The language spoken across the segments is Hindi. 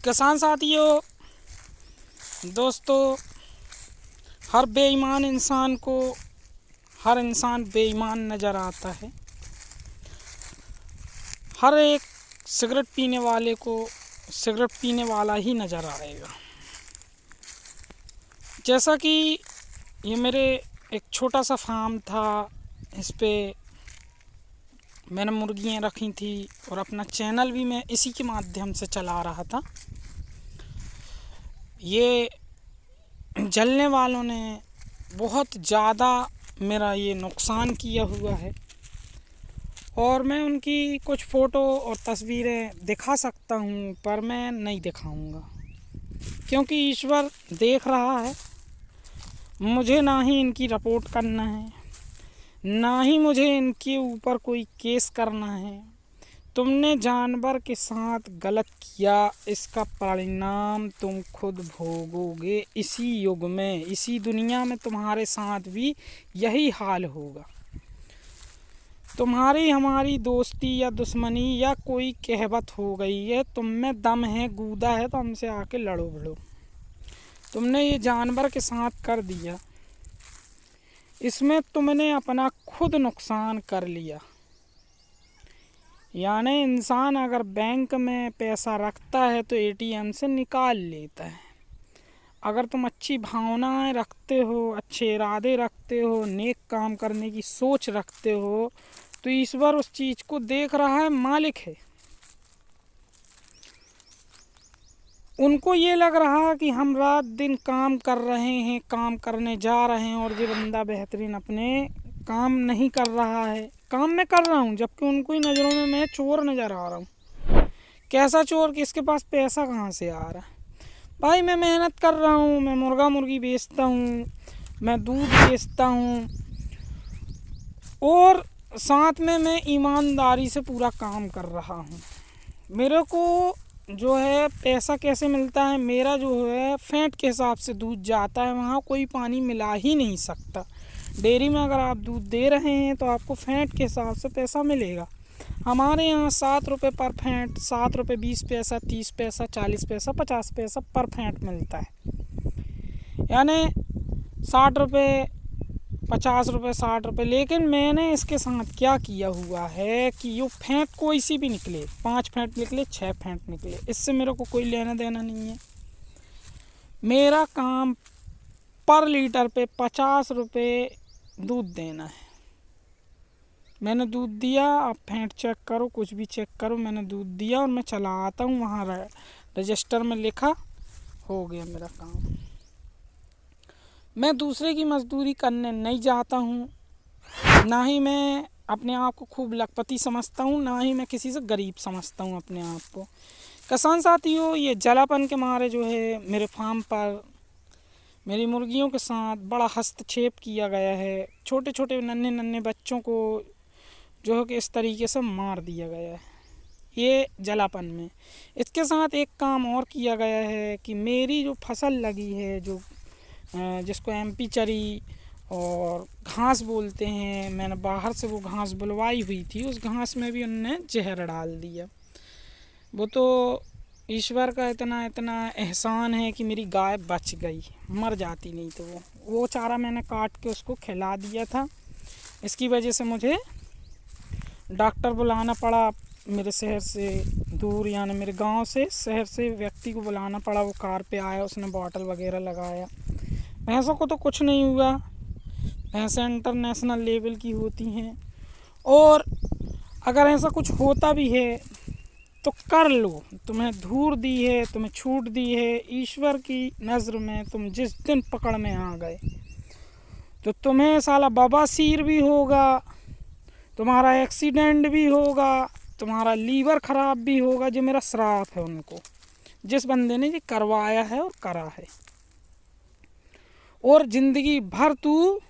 किसान साथियों, दोस्तों, हर बेईमान इंसान को हर इंसान बेईमान नज़र आता है। हर एक सिगरेट पीने वाले को सिगरेट पीने वाला ही नज़र आएगा। जैसा कि ये मेरे एक छोटा सा फार्म था, इस पे मैंने मुर्गियाँ रखी थी और अपना चैनल भी मैं इसी के माध्यम से चला रहा था। ये जलने वालों ने बहुत ज़्यादा मेरा ये नुकसान किया हुआ है और मैं उनकी कुछ फ़ोटो और तस्वीरें दिखा सकता हूँ, पर मैं नहीं दिखाऊंगा क्योंकि ईश्वर देख रहा है। मुझे ना ही इनकी रिपोर्ट करना है, ना ही मुझे इनके ऊपर कोई केस करना है। तुमने जानवर के साथ गलत किया, इसका परिणाम तुम खुद भोगोगे। इसी युग में, इसी दुनिया में तुम्हारे साथ भी यही हाल होगा। तुम्हारी हमारी दोस्ती या दुश्मनी या कोई कहवत हो गई है, तुम में दम है, गूदा है तो हमसे आके लड़ो भिड़ो। तुमने ये जानवर के साथ कर दिया, इसमें तुमने अपना खुद नुकसान कर लिया। यानी इंसान अगर बैंक में पैसा रखता है तो एटीएम से निकाल लेता है। अगर तुम अच्छी भावनाएं रखते हो, अच्छे इरादे रखते हो, नेक काम करने की सोच रखते हो, तो ईश्वर उस चीज़ को देख रहा है, मालिक है। उनको ये लग रहा है कि हम रात दिन काम कर रहे हैं, काम करने जा रहे हैं और ये बंदा बेहतरीन अपने काम नहीं कर रहा है। काम मैं कर रहा हूँ, जबकि उनको ही नज़रों में मैं चोर नज़र आ रहा हूँ। कैसा चोर कि इसके पास पैसा कहाँ से आ रहा है। भाई मैं मेहनत कर रहा हूँ, मैं मुर्गा मुर्गी बेचता हूँ, मैं दूध बेचता हूँ और साथ में मैं ईमानदारी से पूरा काम कर रहा हूँ। मेरे को जो है पैसा कैसे मिलता है, मेरा जो है फैट के हिसाब से दूध जाता है, वहाँ कोई पानी मिला ही नहीं सकता। डेयरी में अगर आप दूध दे रहे हैं तो आपको फैट के हिसाब से पैसा मिलेगा। हमारे यहाँ 7 रुपये पर फैट, 7 रुपये 20 पैसा, 30 पैसा, 40 पैसा, 50 पैसा पर फैट मिलता है। यानी 60 रुपये, 50 रुपये, 60 रुपये। लेकिन मैंने इसके साथ क्या किया हुआ है कि ये फैट कोई सी भी निकले, 5 फैट निकले, 6 फैट निकले, इससे मेरे को कोई लेना देना नहीं है। मेरा काम पर लीटर पे 50 रुपये दूध देना है। मैंने दूध दिया, आप फैट चेक करो, कुछ भी चेक करो, मैंने दूध दिया और मैं चला आता हूँ, वहाँ रजिस्टर में लिखा, हो गया मेरा काम। मैं दूसरे की मजदूरी करने नहीं जाता हूँ, ना ही मैं अपने आप को खूब लखपति समझता हूँ, ना ही मैं किसी से गरीब समझता हूँ अपने आप को। किसान साथियों, ये जलापन के मारे जो है मेरे फार्म पर मेरी मुर्गियों के साथ बड़ा हस्तक्षेप किया गया है। छोटे छोटे नन्हे नन्हे बच्चों को जो है कि इस तरीके से मार दिया गया है, ये जलापन में। इसके साथ एक काम और किया गया है कि मेरी जो फसल लगी है, जो जिसको एमपी चरी और घास बोलते हैं, मैंने बाहर से वो घास बुलवाई हुई थी, उस घास में भी उन्होंने जहर डाल दिया। वो तो ईश्वर का इतना एहसान है कि मेरी गाय बच गई, मर जाती नहीं तो वो चारा मैंने काट के उसको खिला दिया था। इसकी वजह से मुझे डॉक्टर बुलाना पड़ा, मेरे शहर से दूर, यानी मेरे गांव से शहर से व्यक्ति को बुलाना पड़ा। वो कार पे आया, उसने बॉटल वगैरह लगाया। भैंसों को तो कुछ नहीं हुआ, भैंसें इंटरनेशनल लेवल की होती हैं, और अगर ऐसा कुछ होता भी है तो कर लो। तुम्हें धूर दी है, तुम्हें छूट दी है ईश्वर की नज़र में। तुम जिस दिन पकड़ में आ गए तो तुम्हें साला बवासीर भी होगा, तुम्हारा एक्सीडेंट भी होगा, तुम्हारा लीवर ख़राब भी होगा। जो मेरा श्राप है उनको, जिस बंदे ने ये करवाया है और करा है। और ज़िंदगी भर तू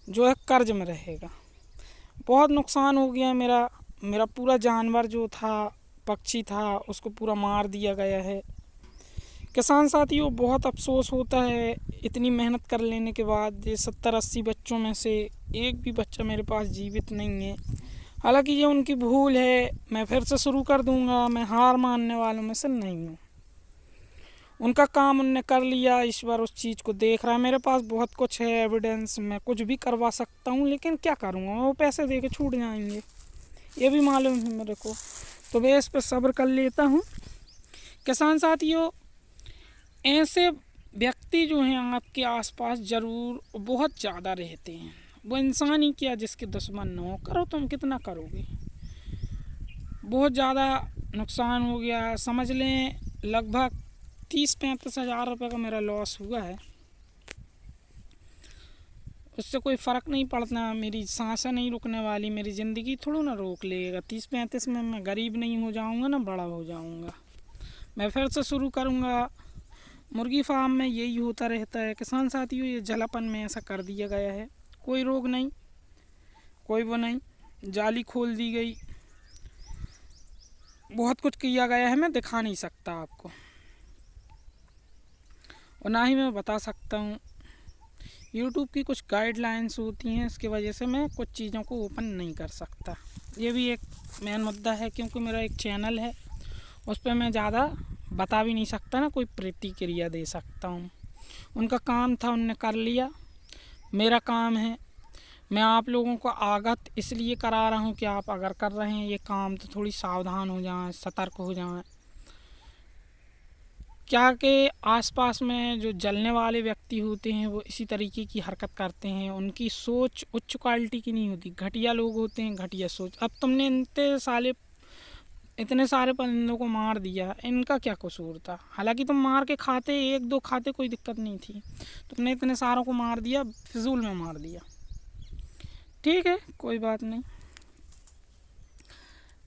जो है कर्ज में रहेगा। बहुत नुकसान हो गया मेरा पूरा जानवर जो था, पक्षी था, उसको पूरा मार दिया गया है। किसान साथियों, बहुत अफसोस होता है इतनी मेहनत कर लेने के बाद। ये 70-80 बच्चों में से एक भी बच्चा मेरे पास जीवित नहीं है। हालांकि ये उनकी भूल है, मैं फिर से शुरू कर दूंगा, मैं हार मानने वालों में से नहीं हूँ। उनका काम उनने कर लिया, ईश्वर उस चीज़ को देख रहा है। मेरे पास बहुत कुछ है एविडेंस, मैं कुछ भी करवा सकता हूँ, लेकिन क्या करूँगा, वो पैसे दे के छूट जाएंगे, ये भी मालूम है मेरे को। तो मैं इस पर सब्र कर लेता हूँ। किसान साथियों, ऐसे व्यक्ति जो हैं आपके आसपास ज़रूर बहुत ज़्यादा रहते हैं। वो इंसान ही क्या जिसके दुश्मन न हो, करो तुम कितना करोगे। बहुत ज़्यादा नुकसान हो गया, समझ लें लगभग 30-35 हज़ार रुपये का मेरा लॉस हुआ है। उससे कोई फ़र्क नहीं पड़ता, मेरी सांसें नहीं रुकने वाली, मेरी ज़िंदगी थोड़ा ना रोक लेगा। 30-35 में मैं गरीब नहीं हो जाऊंगा ना बड़ा हो जाऊंगा। मैं फिर से शुरू करूंगा। मुर्गी फार्म में यही होता रहता है किसान साथियों, ये जलापन में ऐसा कर दिया गया है। कोई रोग नहीं, कोई वो नहीं, जाली खोल दी गई, बहुत कुछ किया गया है। मैं दिखा नहीं सकता आपको, और ना ही मैं बता सकता हूँ। यूट्यूब की कुछ गाइडलाइंस होती हैं, इसकी वजह से मैं कुछ चीज़ों को ओपन नहीं कर सकता। ये भी एक मेन मुद्दा है, क्योंकि मेरा एक चैनल है, उस पर मैं ज़्यादा बता भी नहीं सकता ना, कोई प्रतिक्रिया दे सकता हूँ। उनका काम था, उनने कर लिया। मेरा काम है, मैं आप लोगों को आगत इसलिए करा रहा हूँ कि आप अगर कर रहे हैं ये काम तो थोड़ी सावधान हो जाएं, सतर्क हो जाएं। क्या कि आसपास में जो जलने वाले व्यक्ति होते हैं वो इसी तरीके की हरकत करते हैं। उनकी सोच उच्च क्वालिटी की नहीं होती, घटिया लोग होते हैं, घटिया सोच। अब तुमने इतने सारे परिंदों को मार दिया, इनका क्या कसूर था? हालांकि तुम मार के खाते, 1-2 खाते, कोई दिक्कत नहीं थी। तुमने इतने सारों को मार दिया, फिजूल में मार दिया। ठीक है, कोई बात नहीं।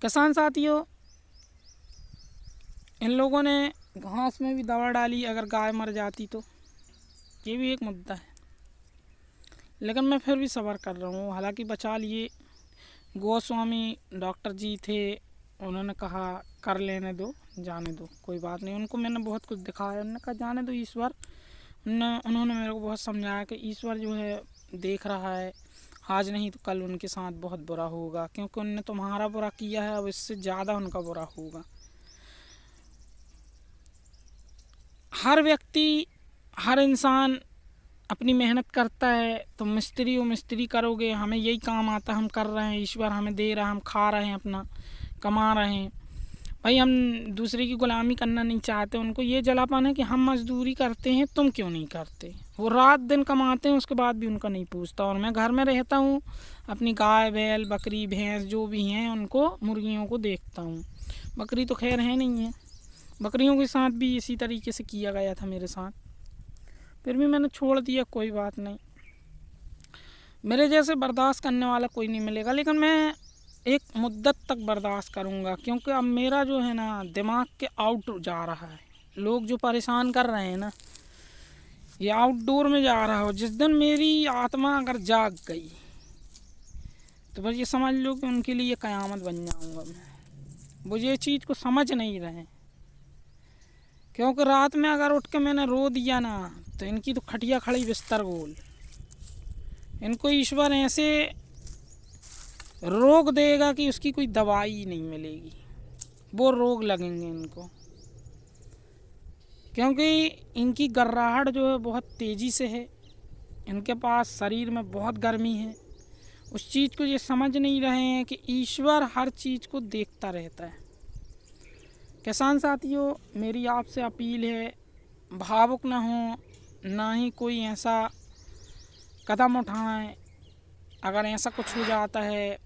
किसान साथियों, इन लोगों ने घास में भी दवा डाली, अगर गाय मर जाती तो, ये भी एक मुद्दा है। लेकिन मैं फिर भी सब्र कर रहा हूँ, हालांकि बचा लिए। गोस्वामी डॉक्टर जी थे, उन्होंने कहा कर लेने दो, जाने दो, कोई बात नहीं। उनको मैंने बहुत कुछ दिखाया, उन्होंने कहा जाने दो ईश्वर। उन्होंने मेरे को बहुत समझाया कि ईश्वर जो है देख रहा है, आज नहीं तो कल उनके साथ बहुत बुरा होगा, क्योंकि उनने तुम्हारा बुरा किया है, अब इससे ज़्यादा उनका बुरा होगा। हर व्यक्ति, हर इंसान अपनी मेहनत करता है। तुम मिस्त्री हो, मिस्त्री करोगे, हमें यही काम आता है, हम कर रहे हैं, ईश्वर हमें दे रहा है, हम खा रहे हैं, अपना कमा रहे हैं। भाई हम दूसरे की गुलामी करना नहीं चाहते। उनको ये जलापन है कि हम मजदूरी करते हैं, तुम क्यों नहीं करते। वो रात दिन कमाते हैं, उसके बाद भी उनका नहीं पूछता। और मैं घर में रहता हूँ, अपनी गाय बैल बकरी भैंस जो भी हैं उनको, मुर्गियों को देखता हूँ। बकरी तो खैर है नहीं है, बकरियों के साथ भी इसी तरीके से किया गया था मेरे साथ, फिर भी मैंने छोड़ दिया, कोई बात नहीं। मेरे जैसे बर्दाश्त करने वाला कोई नहीं मिलेगा, लेकिन मैं एक मुद्दत तक बर्दाश्त करूँगा, क्योंकि अब मेरा जो है ना दिमाग के आउट जा रहा है। लोग जो परेशान कर रहे हैं ना, ये आउटडोर में जा रहा हो। जिस दिन मेरी आत्मा अगर जाग गई तो बस ये समझ लो कि उनके लिए क़यामत बन जाऊँगा मैं। वो ये चीज़ को समझ नहीं रहे, क्योंकि रात में अगर उठ के मैंने रो दिया ना तो इनकी तो खटिया खड़ी बिस्तर गोल। इनको ईश्वर ऐसे रोग देगा कि उसकी कोई दवाई नहीं मिलेगी, वो रोग लगेंगे इनको। क्योंकि इनकी गर्राहट जो है बहुत तेज़ी से है, इनके पास शरीर में बहुत गर्मी है। उस चीज़ को ये समझ नहीं रहे हैं कि ईश्वर हर चीज़ को देखता रहता है। किसान साथियों, मेरी आपसे अपील है, भावुक ना हो, ना ही कोई ऐसा कदम उठाएं। अगर ऐसा कुछ हो जाता है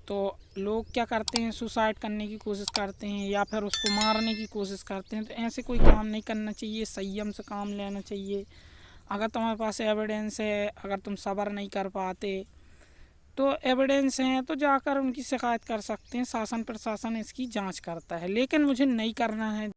तो लोग क्या करते हैं, सुसाइड करने की कोशिश करते हैं या फिर उसको मारने की कोशिश करते हैं। तो ऐसे कोई काम नहीं करना चाहिए, संयम से काम लेना चाहिए। अगर तुम्हारे पास एविडेंस है, अगर तुम सब्र नहीं कर पाते तो एविडेंस हैं तो जाकर उनकी शिकायत कर सकते हैं, शासन प्रशासन इसकी जांच करता है। लेकिन मुझे नहीं करना है।